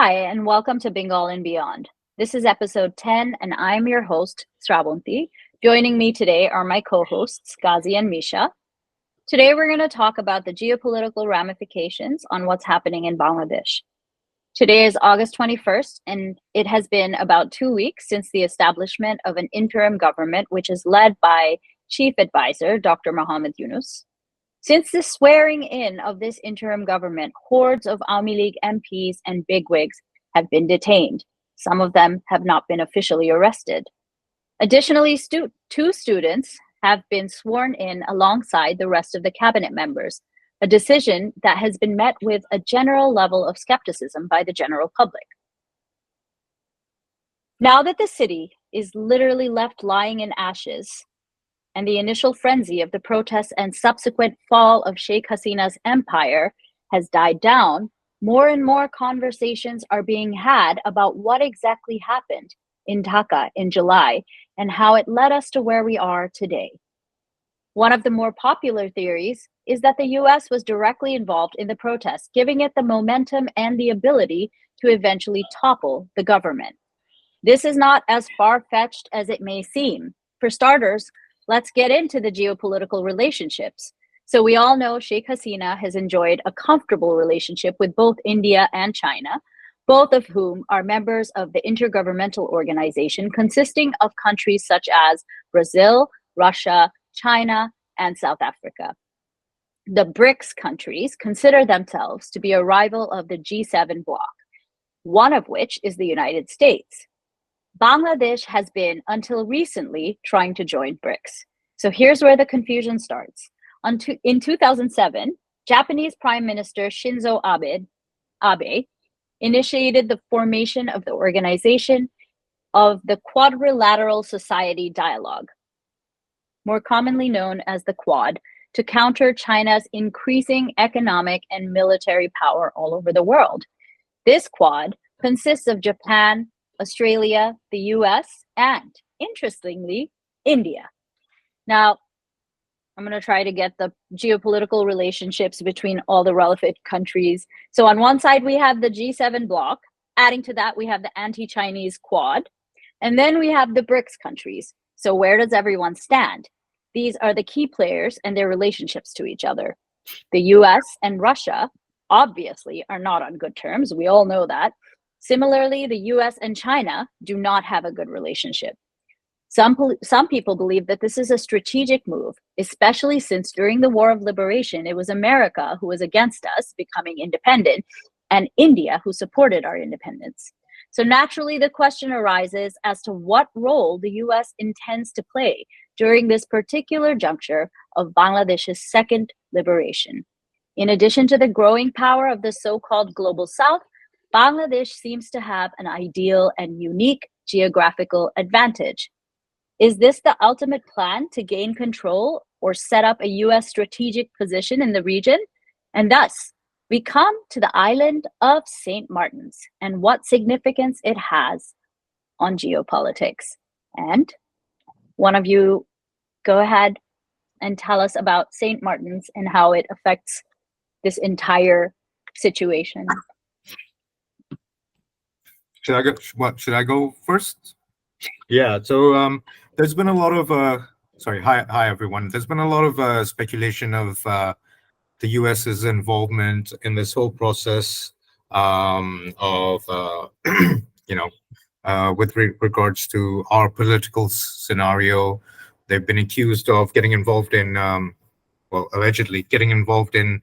Hi, and welcome to Bengal and Beyond. This is episode 10, and I'm your host, Sravanti. Joining me today are my co hosts, Ghazi and Misha. Today, we're going to talk about the geopolitical ramifications on what's happening in Bangladesh. Today is August 21st, and it has been about 2 weeks since the establishment of an interim government, which is led by Chief Advisor Dr. Mohammed Yunus. Since the swearing in of this interim government, hordes of Awami League MPs and bigwigs have been detained. Some of them have not been officially arrested. Additionally, two students have been sworn in alongside the rest of the cabinet members, a decision that has been met with a general level of skepticism by the general public. Now that the city is literally left lying in ashes, and the initial frenzy of the protests and subsequent fall of Sheikh Hasina's empire has died down, more and more conversations are being had about what exactly happened in Dhaka in July and how it led us to where we are today. One of the more popular theories is that the US was directly involved in the protests, giving it the momentum and the ability to eventually topple the government. This is not as far-fetched as it may seem. For starters, let's get into the geopolitical relationships. So we all know Sheikh Hasina has enjoyed a comfortable relationship with both India and China, both of whom are members of the Intergovernmental Organization consisting of countries such as Brazil, Russia, China, and South Africa. The BRICS countries consider themselves to be a rival of the G7 bloc, one of which is the United States. Bangladesh has been, until recently, trying to join BRICS. So here's where the confusion starts. In 2007, Japanese Prime Minister Shinzo Abe initiated the formation of the Organization of the Quadrilateral Society Dialogue, more commonly known as the Quad, to counter China's increasing economic and military power all over the world. This Quad consists of Japan, Australia, the US, and, interestingly, India. Now, I'm going to try to get the geopolitical relationships between all the relevant countries. So on one side, we have the G7 bloc. Adding to that, we have the anti-Chinese Quad. And then we have the BRICS countries. So where does everyone stand? These are the key players and their relationships to each other. The US and Russia, obviously, are not on good terms. We all know that. Similarly, the US and China do not have a good relationship. Some people believe that this is a strategic move, especially since during the War of Liberation, it was America who was against us becoming independent and India who supported our independence. So naturally, the question arises as to what role the US intends to play during this particular juncture of Bangladesh's second liberation. In addition to the growing power of the so-called Global South, Bangladesh seems to have an ideal and unique geographical advantage. Is this the ultimate plan to gain control or set up a US strategic position in the region? And thus, we come to the island of St. Martin's and what significance it has on geopolitics. And one of you go ahead and tell us about St. Martin's and how it affects this entire situation. Should I go first? Yeah. So there's been a lot of hi everyone. There's been a lot of speculation of the US's involvement in this whole process of with regards to our political scenario. They've been accused of getting involved in allegedly getting involved in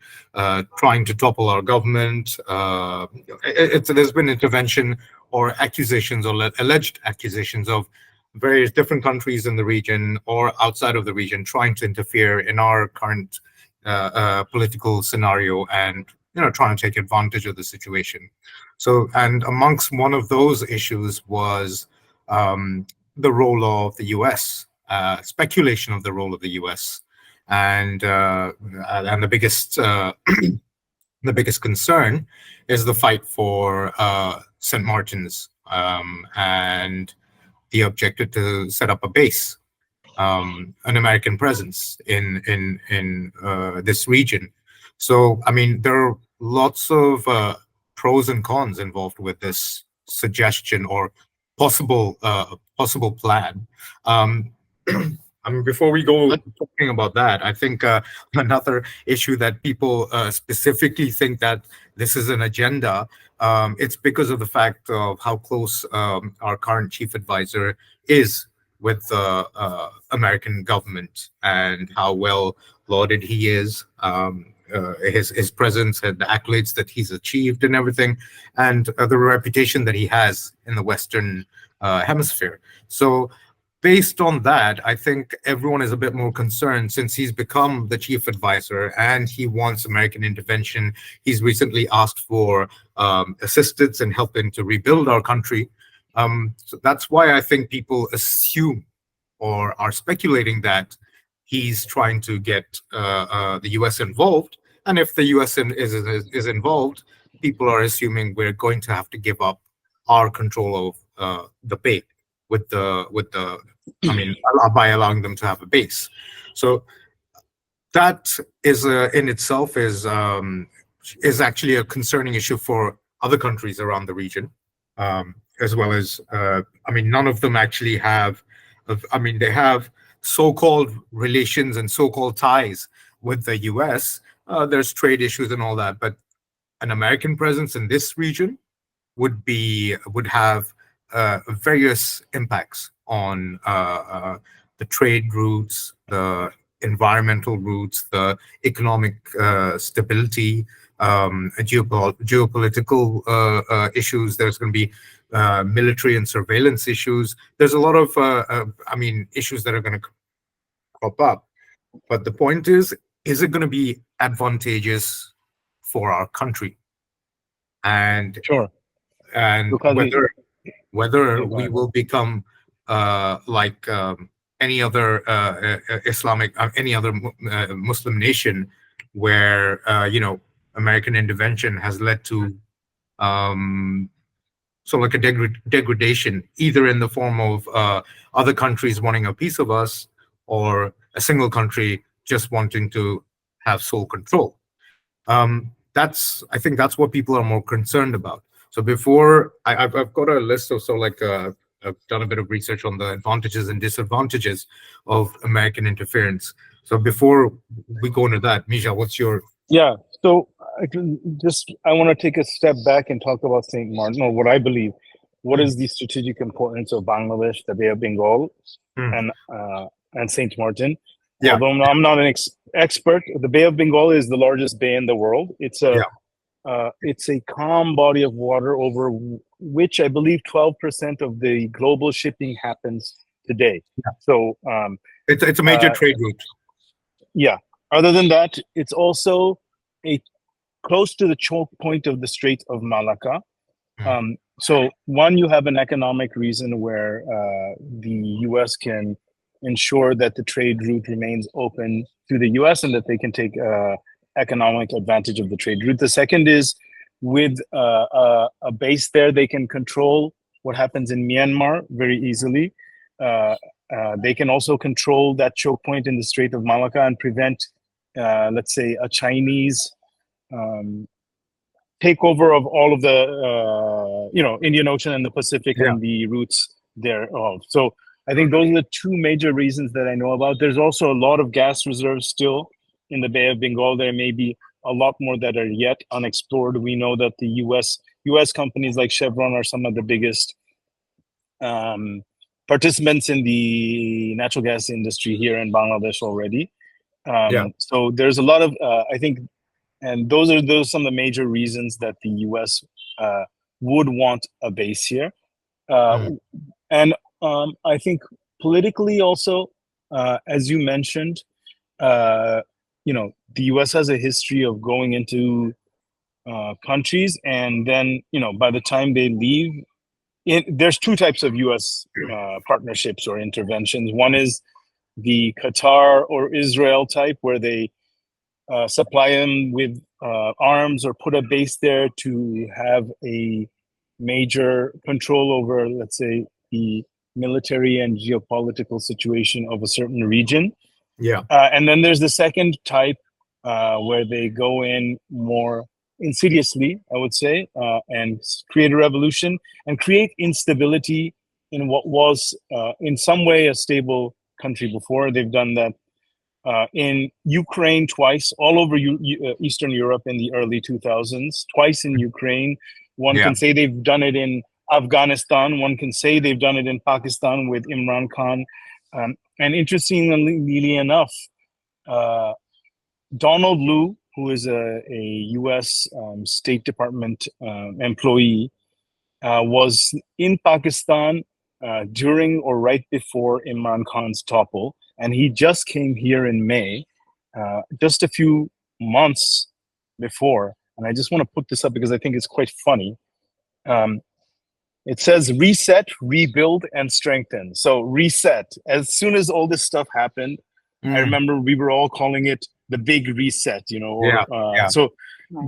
trying to topple our government. There's been intervention or accusations or alleged accusations of various different countries in the region or outside of the region trying to interfere in our current political scenario and trying to take advantage of the situation. So, and amongst one of those issues was the role of the U.S., speculation of the role of the U.S. And the biggest concern is the fight for St. Martin's and the objective to set up a base, an American presence in this region. So, I mean, there are lots of pros and cons involved with this suggestion or possible plan. Um, I mean, before we go But talking about that, I think another issue that people specifically think that this is an agenda. It's because of the fact of how close our current chief advisor is with the American government and how well lauded he is. His presence and the accolades that he's achieved and everything, and the reputation that he has in the Western hemisphere. So based on that, I think everyone is a bit more concerned since he's become the chief advisor and he wants American intervention. He's recently asked for assistance and helping to rebuild our country. So that's why I think people assume or are speculating that he's trying to get the US involved. And if the US is involved, people are assuming we're going to have to give up our control of the Bay with the I mean, by allowing them to have a base. So that is in itself is actually a concerning issue for other countries around the region, as well as I mean, none of them actually have. I mean, they have so-called relations and so-called ties with the U.S. There's trade issues and all that, but an American presence in this region would have various impacts on the trade routes, the environmental routes, the economic stability, geopolitical issues. There's going to be military and surveillance issues. There's a lot of, I mean, issues that are going to crop up. But the point is it going to be advantageous for our country? And sure, and because whether yeah, go we ahead. will become like any other Islamic, any other Muslim nation, where American intervention has led to um, so like a degradation, either in the form of other countries wanting a piece of us, or a single country just wanting to have sole control. That's I think that's what people are more concerned about. So before I've got a list of I've done a bit of research on the advantages and disadvantages of American interference. So before we go into that, Misha, what's your Yeah. So I want to take a step back and talk about Saint Martin, or what I believe. What Hmm, is the strategic importance of Bangladesh, the Bay of Bengal, hmm. and Saint Martin? Yeah, Although I'm not an expert, the Bay of Bengal is the largest bay in the world. yeah, It's a calm body of water over which I believe 12% of the global shipping happens today. yeah. So It's a major uh, trade route. yeah. Other than that, it's also a close to the choke point of the Strait of Malacca. Hmm, So one, you have an economic reason where the U.S. can ensure that the trade route remains open to the U.S. and that they can take economic advantage of the trade route. The second is with a base there, they can control what happens in Myanmar very easily. They can also control that choke point in the Strait of Malacca and prevent, let's say, a Chinese um, takeover of all of the Indian Ocean and the Pacific yeah, and the routes thereof. So I think those are the two major reasons that I know about. There's also a lot of gas reserves still in the Bay of Bengal. There may be a lot more that are yet unexplored. We know that the U.S. companies like Chevron are some of the biggest um, participants in the natural gas industry here in Bangladesh already. yeah. So there's a lot of I think, and those are some of the major reasons that the U.S. Would want a base here, uh, Hmm, and I think politically also, as you mentioned, uh, the U.S. has a history of going into countries, and then by the time they leave, there's two types of U.S. Partnerships or interventions. One is the Qatar or Israel type, where they supply them with arms or put a base there to have a major control over, let's say, the military and geopolitical situation of a certain region. yeah, And then there's the second type where they go in more. insidiously, I would say, and create a revolution and create instability in what was, in some way, a stable country before. They've done that in Ukraine twice, all over Eastern Europe in the early 2000s, twice in Ukraine. One Yeah. can say they've done it in Afghanistan. One can say they've done it in Pakistan with Imran Khan. And interestingly enough, Donald Lu, who is a U.S. State Department employee, was in Pakistan during or right before Imran Khan's topple, and he just came here in May, just a few months before. And I just want to put this up because I think it's quite funny. It says reset, rebuild, and strengthen. So reset. As soon as all this stuff happened, I remember we were all calling it the big reset, you know. So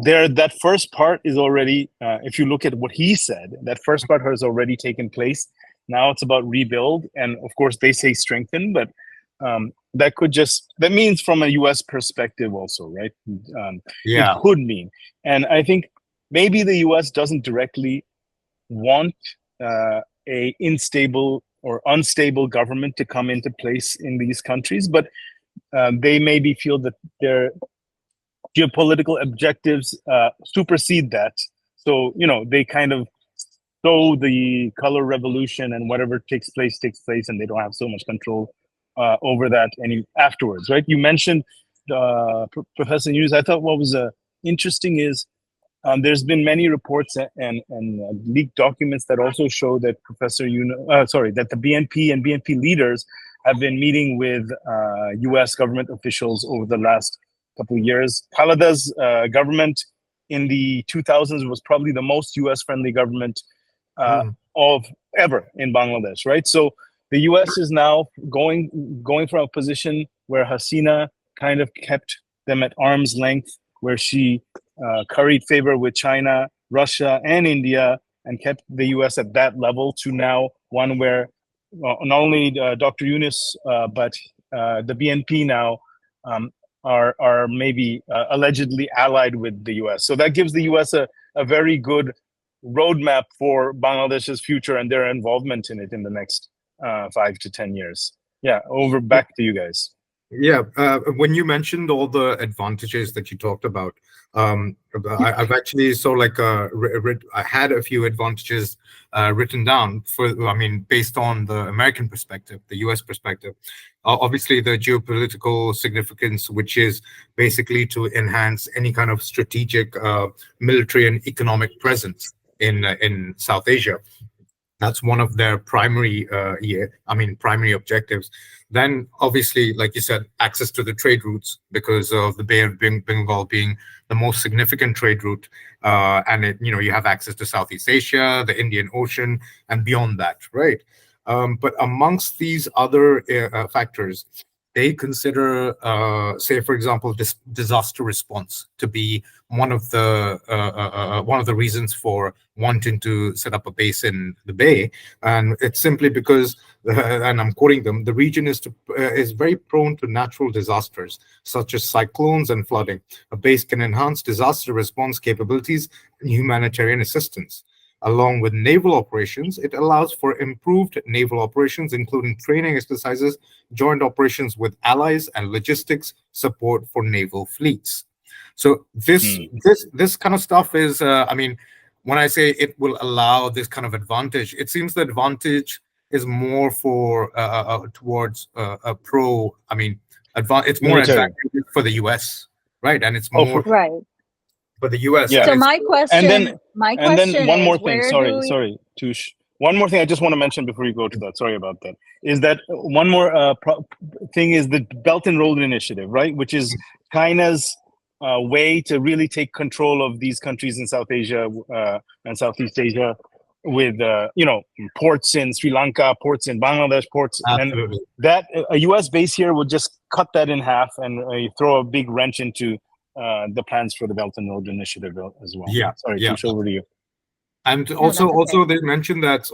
there, that first part is already, if you look at what he said, that first part has already taken place. Now it's about rebuild, and of course they say strengthen, but that means from a U.S. perspective also, right? It could mean, and I think maybe the U.S. doesn't directly want a unstable government to come into place in these countries, but they maybe feel that their geopolitical objectives supersede that. So, you know, they kind of sow the color revolution, and whatever takes place, and they don't have so much control over that any afterwards, right? You mentioned Professor News. I thought what was interesting is there's been many reports and leaked documents that also show that that the BNP and BNP leaders have been meeting with U.S. government officials over the last couple of years. Khalada's government in the 2000s was probably the most U.S. friendly government of ever in Bangladesh, right? So the U.S. is now going from a position where Hasina kind of kept them at arm's length, where she curried favor with China, Russia, and India, and kept the U.S. at that level, to now one where not only Dr. Yunus, but the BNP now are maybe allegedly allied with the U.S. So that gives the U.S. a very good roadmap for Bangladesh's future and their involvement in it in the next 5 to 10 years. Yeah, back to you guys. Yeah, when you mentioned all the advantages that you talked about, I've actually I had a few advantages written down based on the American perspective, the US perspective. Obviously, the geopolitical significance, which is basically to enhance any kind of strategic military and economic presence in South Asia. That's one of their primary objectives. Then, obviously, like you said, access to the trade routes, because of the Bay of Bengal being the most significant trade route, and you have access to Southeast Asia, the Indian Ocean, and beyond that, right? But amongst these other factors, they consider, say, for example, disaster response to be one of the reasons for wanting to set up a base in the Bay, and it's simply because, and I'm quoting them, the region is very prone to natural disasters such as cyclones and flooding. A base can enhance disaster response capabilities and humanitarian assistance. Along with naval operations, it allows for improved naval operations, including training exercises, joint operations with allies, and logistics support for naval fleets. So this kind of stuff is, when I say it will allow this kind of advantage, it seems the advantage is more for towards a pro. It's more advantageous for the U.S., right? And it's more right for the U.S. Yeah. So my question, and then one more thing. Sorry, Tush. One more thing I just want to mention before you go to that. Sorry about that. Is that one more thing is the Belt and Road Initiative, right? Which is China's way to really take control of these countries in South Asia and Southeast Asia, with ports in Sri Lanka, ports in Bangladesh, ports. Absolutely. And that a U.S. base here would just cut that in half and throw a big wrench into the plans for the Belt and Road Initiative as well. Yeah. Sorry, yeah. Tush, over to you. And also they mentioned that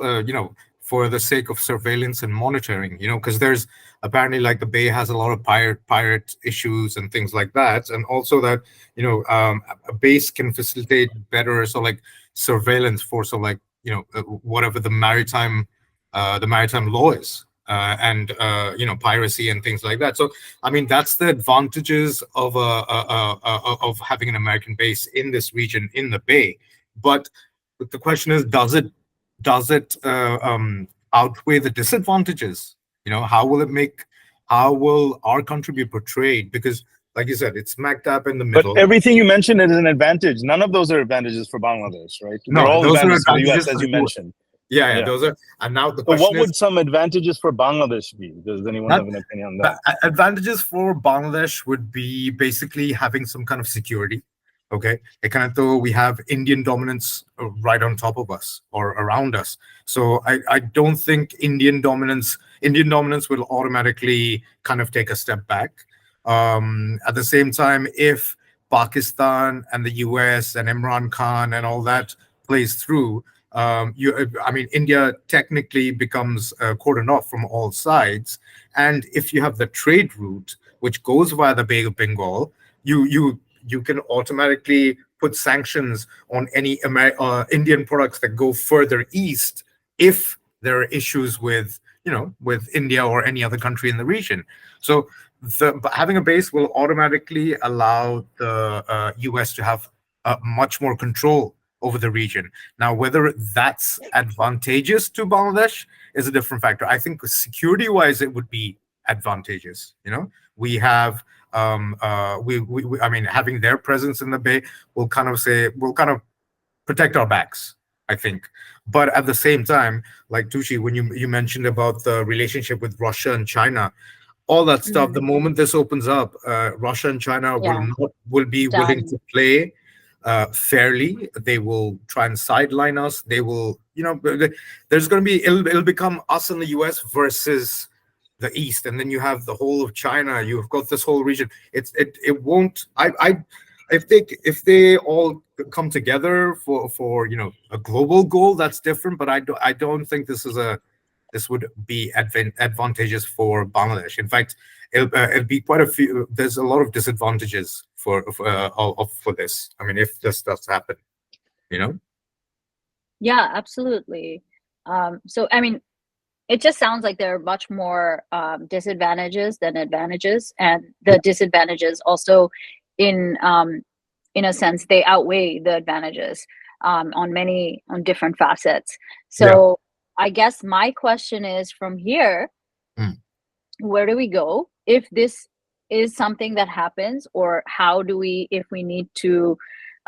for the sake of surveillance and monitoring, because there's apparently like the Bay has a lot of pirate issues and things like that. And also that, a base can facilitate better, so like surveillance for, so like, whatever the maritime law is, and piracy and things like that. So I mean, that's the advantages of of having an American base in this region in the Bay. But the question is, does it outweigh the disadvantages? How will our country be portrayed? Because, like you said, it's smack dab in the But middle. everything you mentioned is an advantage. None of those are advantages for Bangladesh, right? They're No, all those are advantages for the US, advantages as for you the mentioned. Yeah, Yeah. those are. And now the So question what would some advantages for Bangladesh be? Does anyone That- have an opinion on that? advantages for Bangladesh would be basically having some kind of security. Okay, though we have Indian dominance right on top of us or around us, so I don't think Indian dominance will automatically kind of take a step back. At the same time, if Pakistan and the US and Imran Khan and all that plays through, I mean, India technically becomes cordoned off from all sides, and if you have the trade route which goes via the Bay of Bengal, you can automatically put sanctions on any Indian products that go further east if there are issues with with India or any other country in the region. So having a base will automatically allow the US to have much more control over the region. Now, whether that's advantageous to Bangladesh is a different factor. I think security-wise, it would be advantageous. We have I mean, having their presence in the Bay will kind of protect our backs, I think. But at the same time, like Tushi, when you mentioned about the relationship with Russia and China, all that stuff, the moment this opens up, Russia and China will be willing to play fairly. They will try and sideline us. They will, there's going to be, it'll become us and the US versus the East, and then you have the whole of China. You've got this whole region. It won't. If they all come together for a global goal, that's different. But I don't think this would be advantageous for Bangladesh. In fact, it'll be quite a few. There's a lot of disadvantages for this. I mean, if this does happen, Yeah, absolutely. So I mean, it just sounds like there are much more disadvantages than advantages, and the disadvantages also, in a sense, they outweigh the advantages on different facets. So I guess my question is, from here, where do we go if this is something that happens, or how do we, if we need to,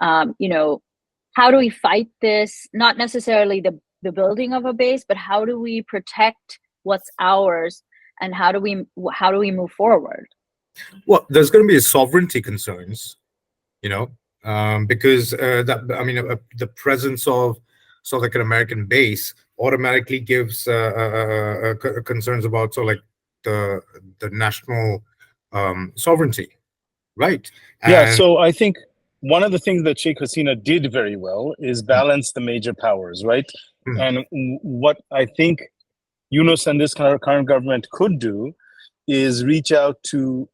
how do we fight this? Not necessarily the building of a base, but how do we protect what's ours, and how do we move forward? Well, there's going to be sovereignty concerns, because the presence of like an American base automatically gives concerns about the national sovereignty, right? So I think one of the things that Sheikh Hasina did very well is balance the major powers, right? And what I think Yunus and this current government could do is reach out to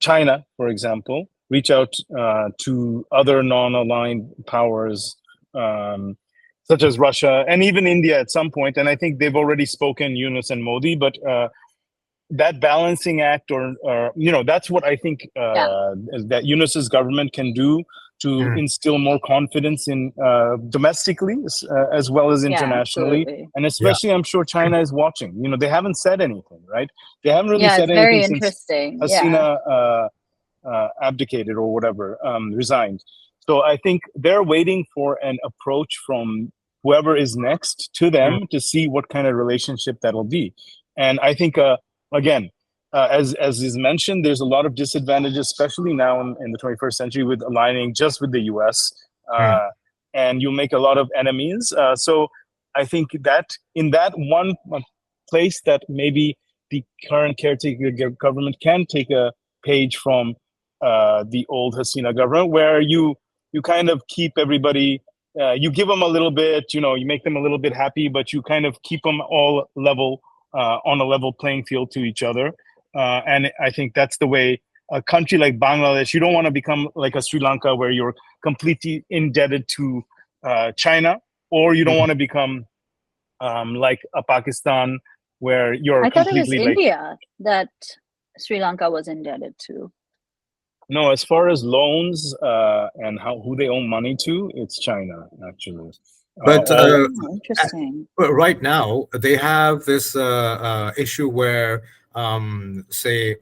China, for example, reach out to other non-aligned powers, such as Russia and even India at some point. And I think they've already spoken, Yunus and Modi, but that balancing act, or that's what I think that Yunus's government can do to instill more confidence in domestically as well as internationally. And especially, I'm sure China is watching. They haven't said anything, right? They haven't really said anything since Hasina abdicated or whatever, resigned. So I think they're waiting for an approach from whoever is next to them to see what kind of relationship that'll be. And I think, again, as is mentioned, there's a lot of disadvantages, especially now in the 21st century, with aligning just with the US, and you make a lot of enemies. So I think that in that one place that maybe the current caretaker government can take a page from the old Hasina government, where you kind of keep everybody you give them a little bit, you make them a little bit happy, but you kind of keep them all level, on a level playing field to each other. And I think that's the way a country like Bangladesh, you don't want to become like a Sri Lanka where you're completely indebted to China, or you don't want to become like a Pakistan where you're I thought it was completely like, India that Sri Lanka was indebted to. no, as far as loans and who they owe money to, it's China actually. But All Oh, interesting. but right now they have this issue where, say,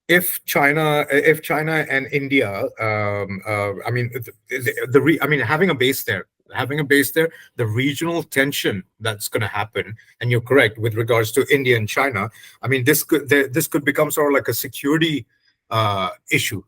if China and India, I mean, I mean, having a base there, the regional tension that's going to happen. And you're correct with regards to India and China. I mean, this could become sort of like a security issue,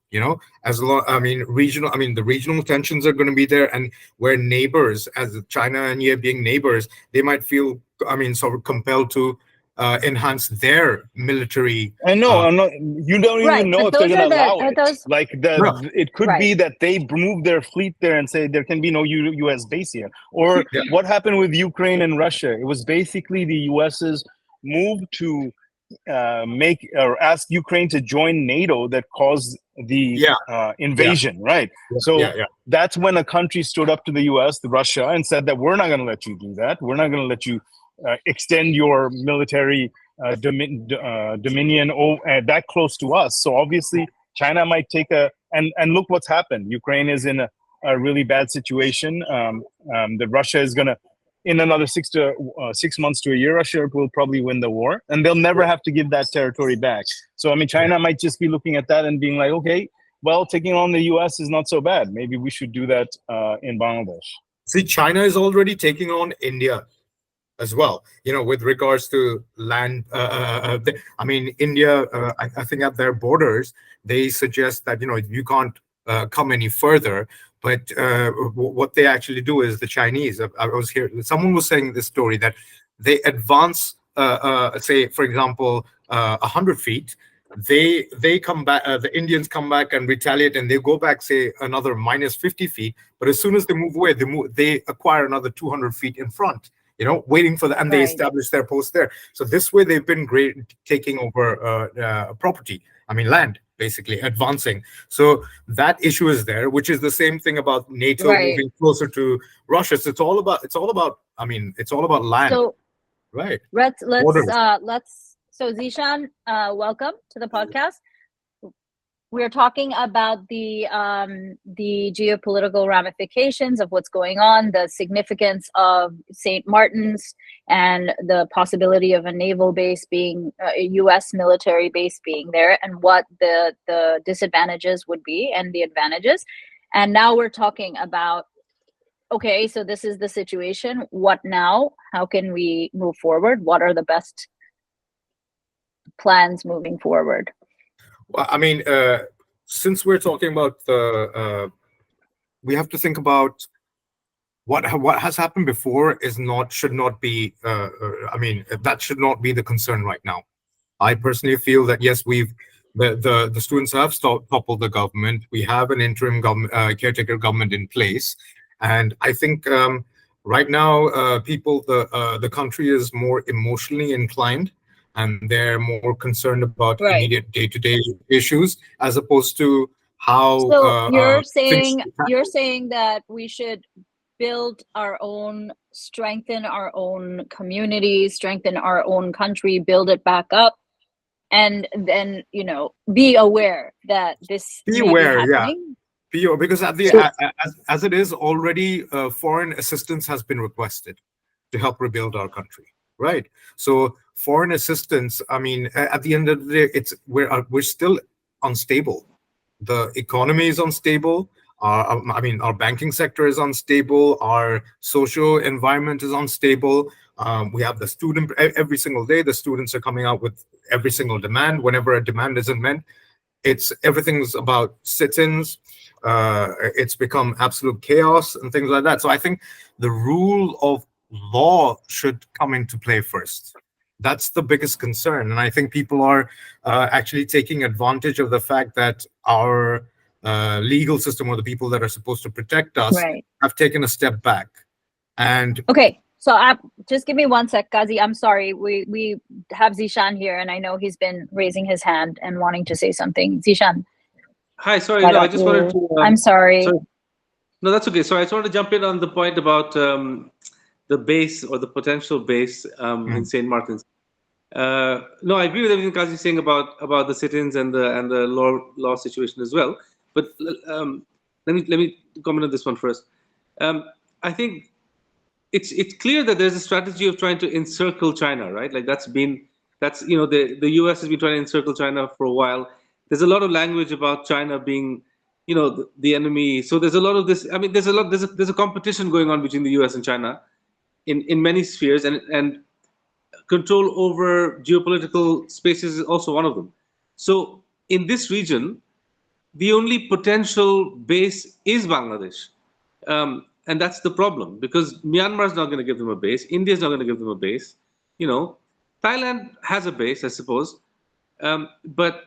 as long, I mean, the regional tensions are going to be there, and where neighbors, as China and India being neighbors, they might feel, I mean, sort of compelled to enhance their military. I know, I'm not. You don't Right, even know but if they're those going to are allow it. those Like No, it could right. be that they move their fleet there and say there can be no U.S. base here. Or yeah, what happened with Ukraine and Russia? It was basically the U.S.'s move to make or ask Ukraine to join NATO that caused the yeah, yeah, invasion, right? So yeah. that's when a country stood up to the U.S., Russia, and said that we're not going to let you do that. We're not going to let you extend your military dominion that close to us. So obviously, China might take and look what's happened. Ukraine is in a really bad situation. That Russia is going to, in another 6 months to a year, Russia will probably win the war, and they'll never have to give that territory back. So I mean, China might just be looking at that and being like, okay, well, taking on the U.S. is not so bad. Maybe we should do that in Bangladesh. See, China is already taking on India as well, with regards to land. I mean, India, I think at their borders, they suggest that, you can't come any further. But what they actually do is the Chinese, I was here, someone was saying this story that they advance, say, for example, 100 feet. They come back, the Indians come back and retaliate, and they go back, say, another minus 50 feet. But as soon as they move away, they acquire another 200 feet in front, waiting for and they Right. establish their post there. So this way, they've been great taking over property. I mean, land, basically advancing. So that issue is there, which is the same thing about NATO Right. moving closer to Russia. So it's all about. I mean, it's all about land, So right? let's Borders. so Zishan, welcome to the podcast. We're talking about the geopolitical ramifications of what's going on, the significance of St. Martin's, and the possibility of a naval base being a U.S. military base being there, and what the disadvantages would be and the advantages. And now we're talking about, okay, so this is the situation. What now? How can we move forward? What are the best plans moving forward? Well, I mean, since we're talking about we have to think about what has happened before should not be. I mean, that should not be the concern right now. I personally feel that yes, the students have toppled the government. We have an interim government, caretaker government in place, and I think right now the country is more emotionally inclined, and they're more concerned about Right. immediate day-to-day issues as opposed to how So you're things saying that we should build our own, strengthen our own communities, strengthen our own country, build it back up, and then be aware that this be may be aware, yeah. happening. Because So as it is already, foreign assistance has been requested to help rebuild our country, right? So foreign assistance, I mean, at the end of the day, we're still unstable. The economy is unstable. I mean, our banking sector is unstable. Our social environment is unstable. We have the student every single day. The students are coming out with every single demand. Whenever a demand isn't met, everything's about sit-ins. It's become absolute chaos and things like that. So I think the rule of law should come into play first. That's the biggest concern, and I think people are actually taking advantage of the fact that our legal system or the people that are supposed to protect us Right. have taken a step back. And okay, so just give me 1 sec, Kazi. I'm sorry. We have Zishan here, and I know he's been raising his hand and wanting to say something. Zishan. Hi, sorry. No, I just wanted to. I'm sorry. Sorry. No, that's okay. So I just wanted to jump in on the point about the base or the potential base in St. Martin's. No, I agree with everything Kazi is saying about the sit-ins and the law situation as well. But let me comment on this one first. I think it's clear that there's a strategy of trying to encircle China, right? Like that's the US has been trying to encircle China for a while. There's a lot of language about China being, the enemy. So there's a lot of this. I mean, there's a competition going on between the US and China in many spheres, and control over geopolitical spaces is also one of them. So in this region, the only potential base is Bangladesh. And that's the problem, because Myanmar is not going to give them a base. India is not going to give them a base. Thailand has a base, I suppose. But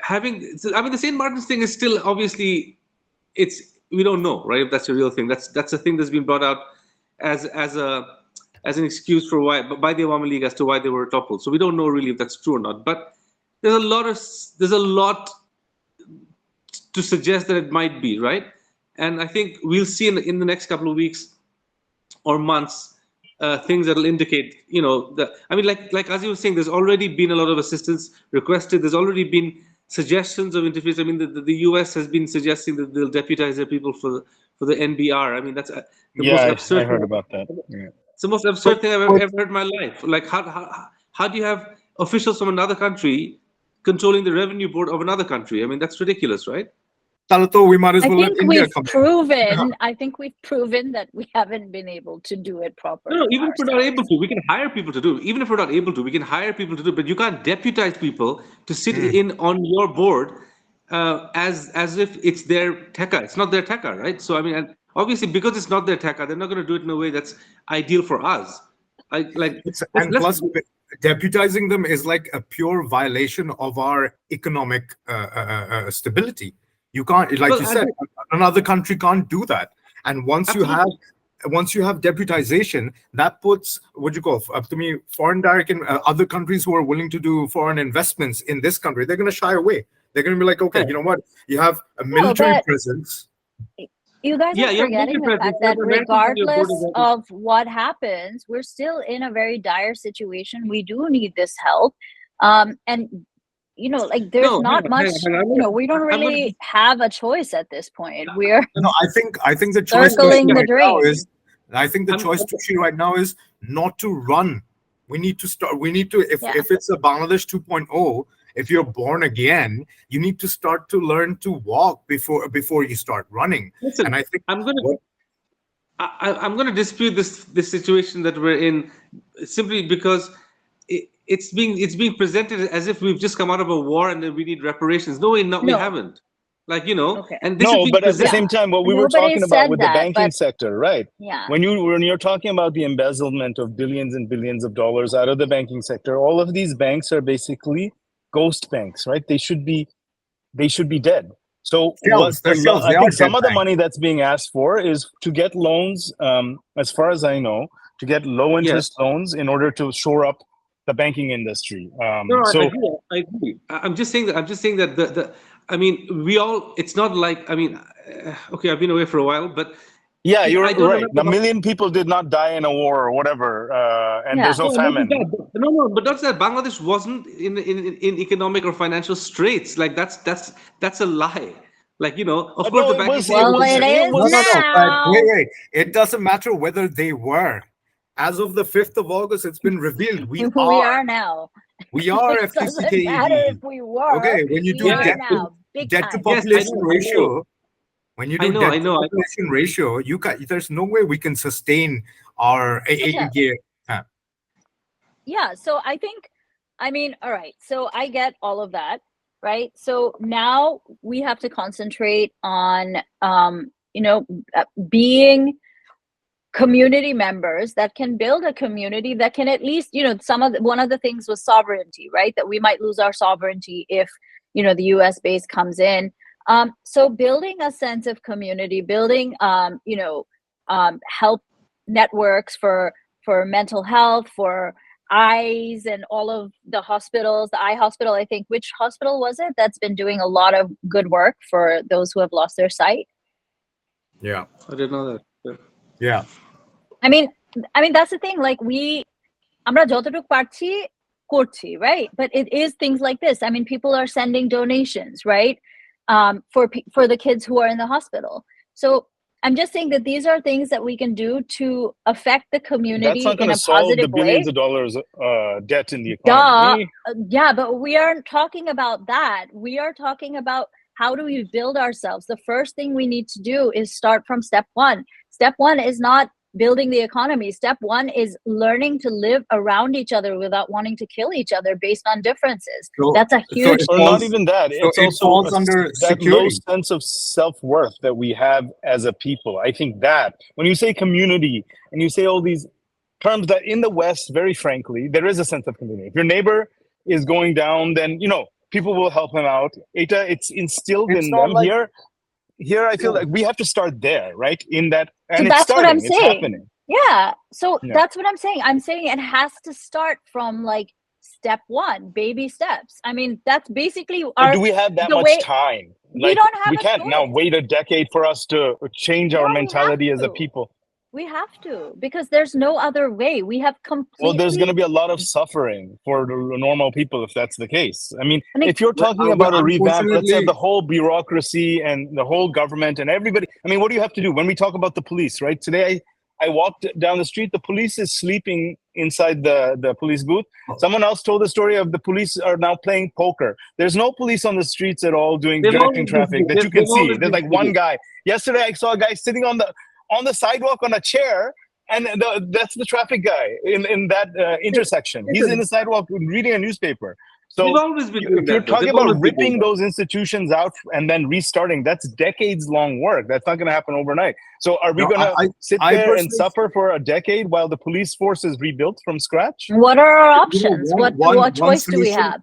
the St. Martin's thing is still obviously, we don't know, right? If that's a real thing. That's a thing that's been brought out as an excuse for why, by the Awami League, as to why they were toppled. So we don't know really if that's true or not. But there's a lot to suggest that it might be, right? And I think we'll see in the next couple of weeks or months things that will indicate, like as you were saying, there's already been a lot of assistance requested. There's already been suggestions of interference. I mean, the US has been suggesting that they'll deputize their people for the NBR. I mean, that's the most absurd. I heard about that. Yeah. It's the most absurd thing I've ever heard in my life. Like, how do you have officials from another country controlling the revenue board of another country? I mean, that's ridiculous, right? We might as well let India come in. I think we've proven that we haven't been able to do it properly. No, even if we're not able to, we can hire people to do it. Even if we're not able to, we can hire people to do it. But you can't deputize people to sit in on your board as if it's their tekka. It's not their tekka, right? So, I mean, obviously, because it's not their tekka, they're not going to do it in a way that's ideal for us. Plus, deputizing them is like a pure violation of our economic stability. You can't, you said, another country can't do that. And once you have deputization, that puts foreign direct other countries who are willing to do foreign investments in this country, they're going to shy away. They're going to be like, okay, you know what? You have a military presence. You guys are forgetting the fact that regardless of what happens, we're still in a very dire situation. We do need this help. And there's not much, we don't really have a choice at this point. I think the choice to see right now is not to run. We need to start. If it's a Bangladesh 2.0, if you're born again, you need to start to learn to walk before you start running. Listen, and I think I'm going to dispute this situation that we're in, simply because it's being presented as if we've just come out of a war and then we need reparations. We haven't. Okay. And this but at the same time, what we were talking about with the banking sector, right? Yeah. When you're talking about the embezzlement of billions and billions of dollars out of the banking sector, all of these banks are basically ghost banks, right? They should be dead. So I think some of the money that's being asked for is to get loans, as far as I know, to get low interest loans in order to shore up the banking industry. I agree. I'm just saying that it's not like, okay, I've been away for a while, but yeah, you're right. A million people did not die in a war or whatever, and there's no famine. No, but that's that Bangladesh wasn't in economic or financial straits. Like that's a lie. Of course the banking wait. It doesn't matter whether they were. As of the 5th of August, it's been revealed. We are now. We are FTCKE. Doesn't matter if we were. Okay, when you do debt to population ratio. When you do debt to population ratio, there's no way we can sustain our year. Yeah, so I think, all right, so I get all of that, right? So now we have to concentrate on, being community members that can build a community that can at least, one of the things was sovereignty, right? That we might lose our sovereignty if, the US base comes in. So building a sense of community, building, help networks for mental health, for eyes, and all of the hospitals, the eye hospital, I think, which hospital was it that's been doing a lot of good work for those who have lost their sight? Yeah. I didn't know that. Yeah. I mean, that's the thing. Like, আমরা যতটুকু পারছি করছি, right? But it is things like this. I mean, people are sending donations, right? For the kids who are in the hospital. So I'm just saying that these are things that we can do to affect the community That's not in going a to solve positive the billions way. of dollars debt in the Duh. economy. Yeah, but we aren't talking about that. We are talking about how do we build ourselves. The first thing we need to do is start from step one. Step one is not building the economy. Step one is learning to live around each other without wanting to kill each other based on differences. That's a huge or not even that. It's also under that low security. sense of self-worth that we have as a people. I think that when you say community and you say all these terms, that in the West, very frankly, there is a sense of community. If your neighbor is going down, then people will help him out. It's instilled in them. Here I feel like we have to start there, right? In that, and so it's that's starting. what I'm it's saying. happening. Yeah. So Yeah. that's what I'm saying. I'm saying it has to start from like step one, baby steps. I mean, that's basically But do we have that much time? We don't have we a can't choice. now wait a decade for us to change our No, mentality as a people. We have to, because there's no other way. We have completely. Well, there's going to be a lot of suffering for the normal people if that's the case. I mean, if you're talking about a revamp, let's say, of the whole bureaucracy and the whole government and everybody. I mean, what do you have to do when we talk about the police, right? Today, I walked down the street. The police is sleeping inside the police booth. Someone else told the story of the police are now playing poker. There's no police on the streets at all directing traffic that you can see. There's like one guy. Yesterday, I saw a guy sitting on the sidewalk on a chair, and that's the traffic guy in that intersection. He's in the sidewalk reading a newspaper. So if you're talking about ripping those institutions out and then restarting, that's decades-long work. That's not going to happen overnight. So are we going to sit there and suffer for a decade while the police force is rebuilt from scratch? What are our options? What choice do we have?